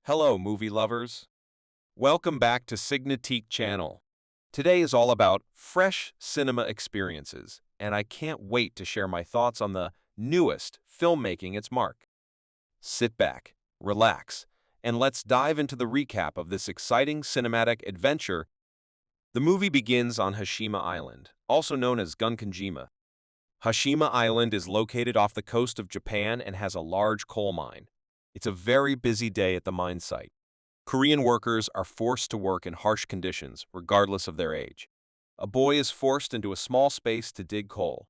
Hello, movie lovers. Welcome back to SignaTeak channel. Today is all about fresh cinema experiences, and I can't wait to share my thoughts on the newest film making its mark. Sit back, relax, and let's dive into the recap of this exciting cinematic adventure. The movie begins on Hashima Island, also known as Gunkanjima. Hashima Island is located off the coast of Japan and has a large coal mine. It's a very busy day at the mine site. Korean workers are forced to work in harsh conditions, regardless of their age. A boy is forced into a small space to dig coal.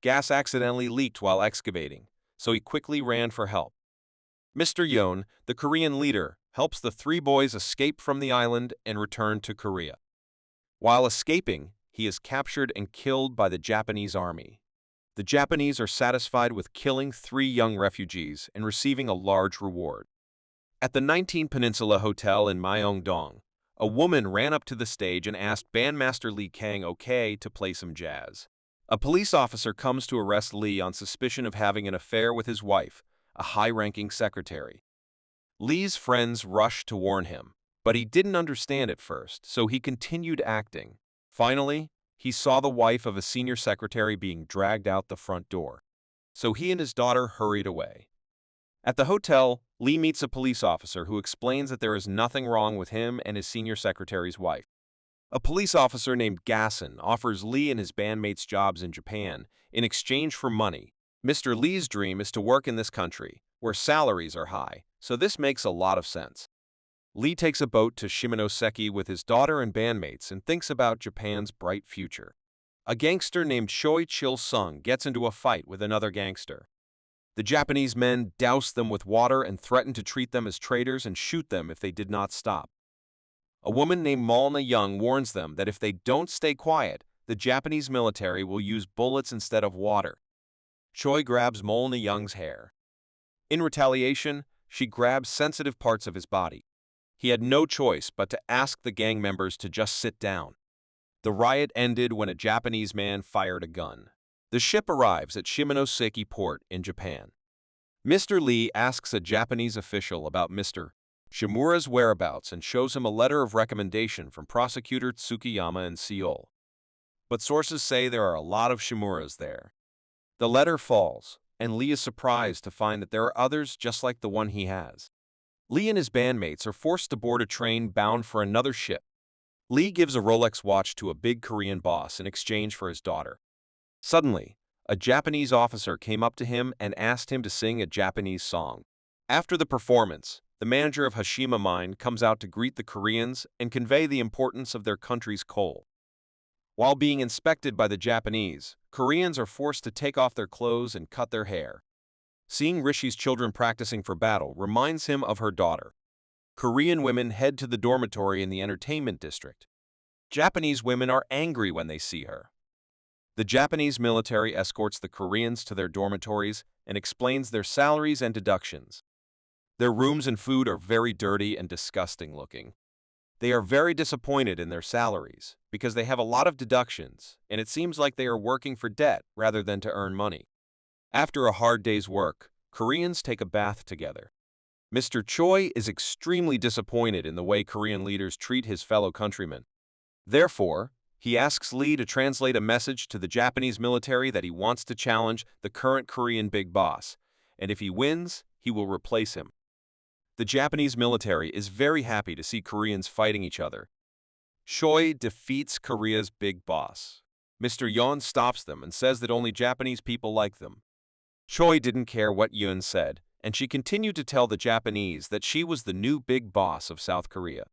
Gas accidentally leaked while excavating, so he quickly ran for help. Mr. Yoon, the Korean leader, helps the three boys escape from the island and return to Korea. While escaping, he is captured and killed by the Japanese army. The Japanese are satisfied with killing three young refugees and receiving a large reward. At the 19 Peninsula Hotel in Myeongdong, a woman ran up to the stage and asked bandmaster Lee Kang okay to play some jazz. A police officer comes to arrest Lee on suspicion of having an affair with his wife, a high-ranking secretary. Lee's friends rushed to warn him, but he didn't understand at first, so he continued acting. Finally, he saw the wife of a senior secretary being dragged out the front door, so he and his daughter hurried away. At the hotel, Lee meets a police officer who explains that there is nothing wrong with him and his senior secretary's wife. A police officer named Gassen offers Lee and his bandmates jobs in Japan in exchange for money. Mr. Lee's dream is to work in this country, where salaries are high, so this makes a lot of sense. Lee takes a boat to Shimonoseki with his daughter and bandmates and thinks about Japan's bright future. A gangster named Choi Chil-sung gets into a fight with another gangster. The Japanese men douse them with water and threaten to treat them as traitors and shoot them if they did not stop. A woman named Malna Young warns them that if they don't stay quiet, the Japanese military will use bullets instead of water. Choi grabs Malna Young's hair. In retaliation, she grabs sensitive parts of his body. He had no choice but to ask the gang members to just sit down. The riot ended when a Japanese man fired a gun. The ship arrives at Shimonoseki port in Japan. Mr. Lee asks a Japanese official about Mr. Shimura's whereabouts and shows him a letter of recommendation from prosecutor Tsukiyama in Seoul. But sources say there are a lot of Shimuras there. The letter falls, and Lee is surprised to find that there are others just like the one he has. Lee and his bandmates are forced to board a train bound for another ship. Lee gives a Rolex watch to a big Korean boss in exchange for his daughter. Suddenly, a Japanese officer came up to him and asked him to sing a Japanese song. After the performance, the manager of Hashima Mine comes out to greet the Koreans and convey the importance of their country's coal. While being inspected by the Japanese, Koreans are forced to take off their clothes and cut their hair. Seeing Rishi's children practicing for battle reminds him of her daughter. Korean women head to the dormitory in the entertainment district. Japanese women are angry when they see her. The Japanese military escorts the Koreans to their dormitories and explains their salaries and deductions. Their rooms and food are very dirty and disgusting looking. They are very disappointed in their salaries because they have a lot of deductions, and it seems like they are working for debt rather than to earn money. After a hard day's work, Koreans take a bath together. Mr. Choi is extremely disappointed in the way Korean leaders treat his fellow countrymen. Therefore, he asks Lee to translate a message to the Japanese military that he wants to challenge the current Korean big boss, and if he wins, he will replace him. The Japanese military is very happy to see Koreans fighting each other. Choi defeats Korea's big boss. Mr. Yeon stops them and says that only Japanese people like them. Choi didn't care what Yoon said, and she continued to tell the Japanese that she was the new big boss of South Korea.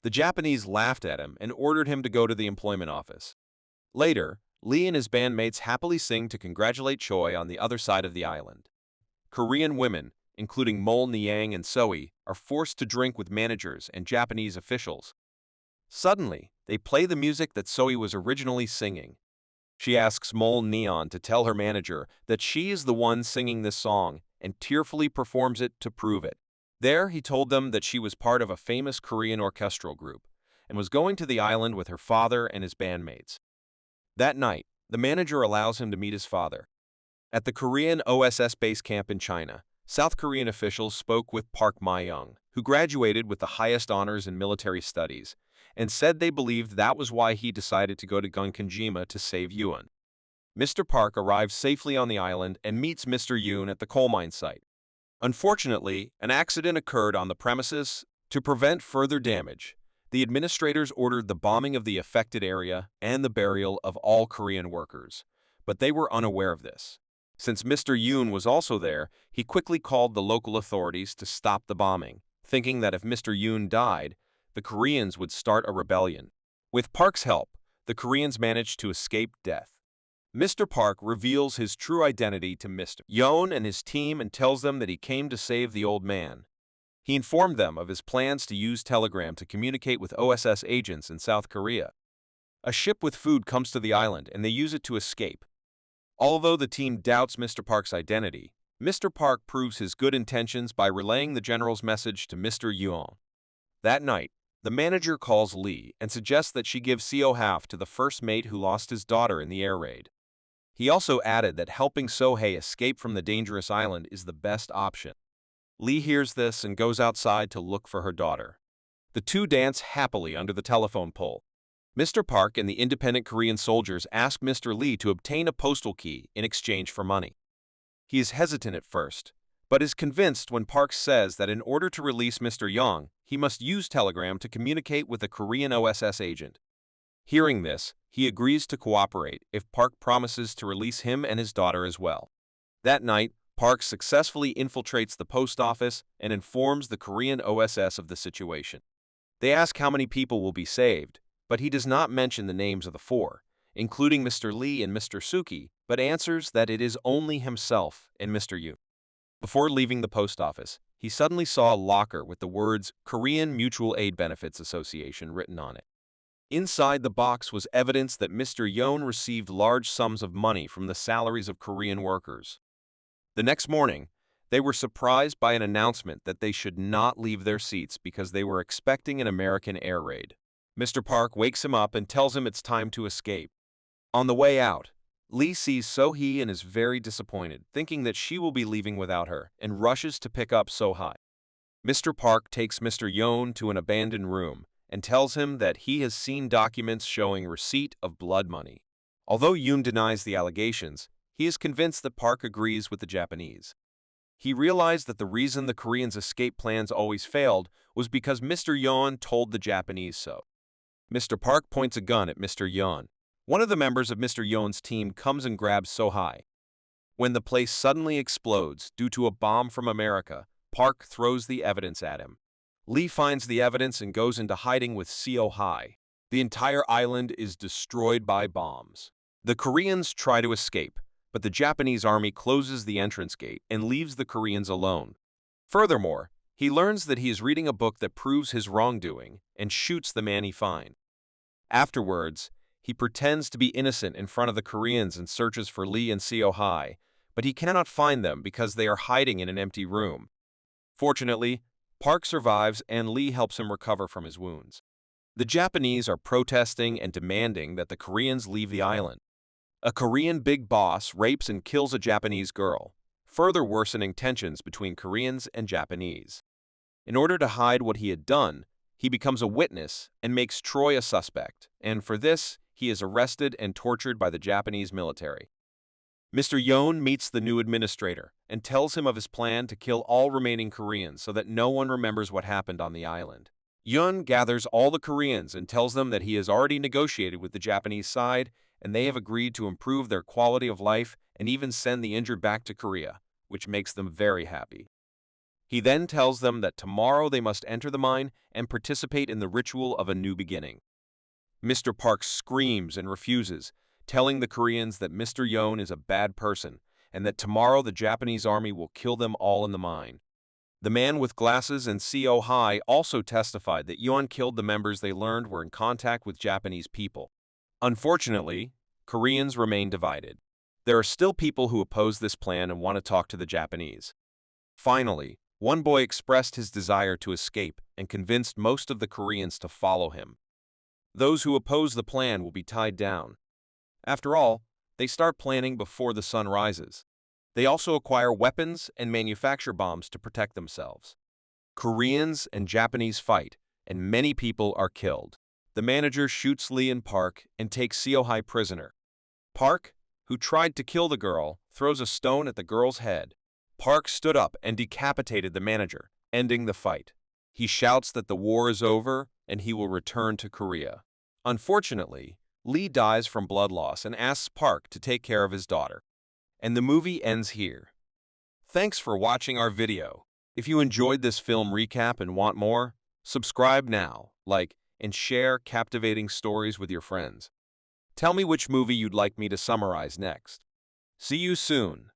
The Japanese laughed at him and ordered him to go to the employment office. Later, Lee and his bandmates happily sing to congratulate Choi on the other side of the island. Korean women, including Mol Niang and Soe, are forced to drink with managers and Japanese officials. Suddenly, they play the music that Soe was originally singing. She asks Mol Neon to tell her manager that she is the one singing this song and tearfully performs it to prove it. There, he told them that she was part of a famous Korean orchestral group and was going to the island with her father and his bandmates. That night, the manager allows him to meet his father. At the Korean OSS base camp in China, South Korean officials spoke with Park My-young, who graduated with the highest honors in military studies, and said they believed that was why he decided to go to Gunkanjima to save Yuan. Mr. Park arrives safely on the island and meets Mr. Yoon at the coal mine site. Unfortunately, an accident occurred on the premises. To prevent further damage, the administrators ordered the bombing of the affected area and the burial of all Korean workers, but they were unaware of this. Since Mr. Yoon was also there, he quickly called the local authorities to stop the bombing, thinking that if Mr. Yoon died, the Koreans would start a rebellion. With Park's help, the Koreans managed to escape death. Mr. Park reveals his true identity to Mr. Yoon and his team and tells them that he came to save the old man. He informed them of his plans to use Telegram to communicate with OSS agents in South Korea. A ship with food comes to the island and they use it to escape. Although the team doubts Mr. Park's identity, Mr. Park proves his good intentions by relaying the general's message to Mr. Yoon. That night, the manager calls Lee and suggests that she give So-half to the first mate who lost his daughter in the air raid. He also added that helping So-hae escape from the dangerous island is the best option. Lee hears this and goes outside to look for her daughter. The two dance happily under the telephone pole. Mr. Park and the independent Korean soldiers ask Mr. Lee to obtain a postal key in exchange for money. He is hesitant at first, but is convinced when Park says that in order to release Mr. Young, he must use Telegram to communicate with a Korean OSS agent. Hearing this, he agrees to cooperate if Park promises to release him and his daughter as well. That night, Park successfully infiltrates the post office and informs the Korean OSS of the situation. They ask how many people will be saved, but he does not mention the names of the four, including Mr. Lee and Mr. Suki, but answers that it is only himself and Mr. Yu. Before leaving the post office, he suddenly saw a locker with the words Korean Mutual Aid Benefits Association written on it. Inside the box was evidence that Mr. Yoon received large sums of money from the salaries of Korean workers. The next morning, they were surprised by an announcement that they should not leave their seats because they were expecting an American air raid. Mr. Park wakes him up and tells him it's time to escape. On the way out, Lee sees So-hee and is very disappointed, thinking that she will be leaving without her, and rushes to pick up So-hae. Mr. Park takes Mr. Yoon to an abandoned room and tells him that he has seen documents showing receipt of blood money. Although Yoon denies the allegations, he is convinced that Park agrees with the Japanese. He realized that the reason the Koreans' escape plans always failed was because Mr. Yoon told the Japanese so. Mr. Park points a gun at Mr. Yoon. One of the members of Mr. Yoon's team comes and grabs So-hae. When the place suddenly explodes due to a bomb from America, Park throws the evidence at him. Lee finds the evidence and goes into hiding with So-hae. The entire island is destroyed by bombs. The Koreans try to escape, but the Japanese army closes the entrance gate and leaves the Koreans alone. Furthermore, he learns that he is reading a book that proves his wrongdoing and shoots the man he finds. Afterwards, he pretends to be innocent in front of the Koreans and searches for Lee and So-hae, but he cannot find them because they are hiding in an empty room. Fortunately, Park survives and Lee helps him recover from his wounds. The Japanese are protesting and demanding that the Koreans leave the island. A Korean big boss rapes and kills a Japanese girl, further worsening tensions between Koreans and Japanese. In order to hide what he had done, he becomes a witness and makes Troy a suspect, and for this, he is arrested and tortured by the Japanese military. Mr. Yoon meets the new administrator and tells him of his plan to kill all remaining Koreans so that no one remembers what happened on the island. Yoon gathers all the Koreans and tells them that he has already negotiated with the Japanese side and they have agreed to improve their quality of life and even send the injured back to Korea, which makes them very happy. He then tells them that tomorrow they must enter the mine and participate in the ritual of a new beginning. Mr. Park screams and refuses, telling the Koreans that Mr. Yoon is a bad person and that tomorrow the Japanese army will kill them all in the mine. The man with glasses and So-hae also testified that Yoon killed the members they learned were in contact with Japanese people. Unfortunately, Koreans remain divided. There are still people who oppose this plan and want to talk to the Japanese. Finally, one boy expressed his desire to escape and convinced most of the Koreans to follow him. Those who oppose the plan will be tied down. After all, they start planning before the sun rises. They also acquire weapons and manufacture bombs to protect themselves. Koreans and Japanese fight, and many people are killed. The manager shoots Lee and Park and takes Seo-hai prisoner. Park, who tried to kill the girl, throws a stone at the girl's head. Park stood up and decapitated the manager, ending the fight. He shouts that the war is over and he will return to Korea. Unfortunately, Lee dies from blood loss and asks Park to take care of his daughter. And the movie ends here. Thanks for watching our video. If you enjoyed this film recap and want more, subscribe now, like, and share captivating stories with your friends. Tell me which movie you'd like me to summarize next. See you soon.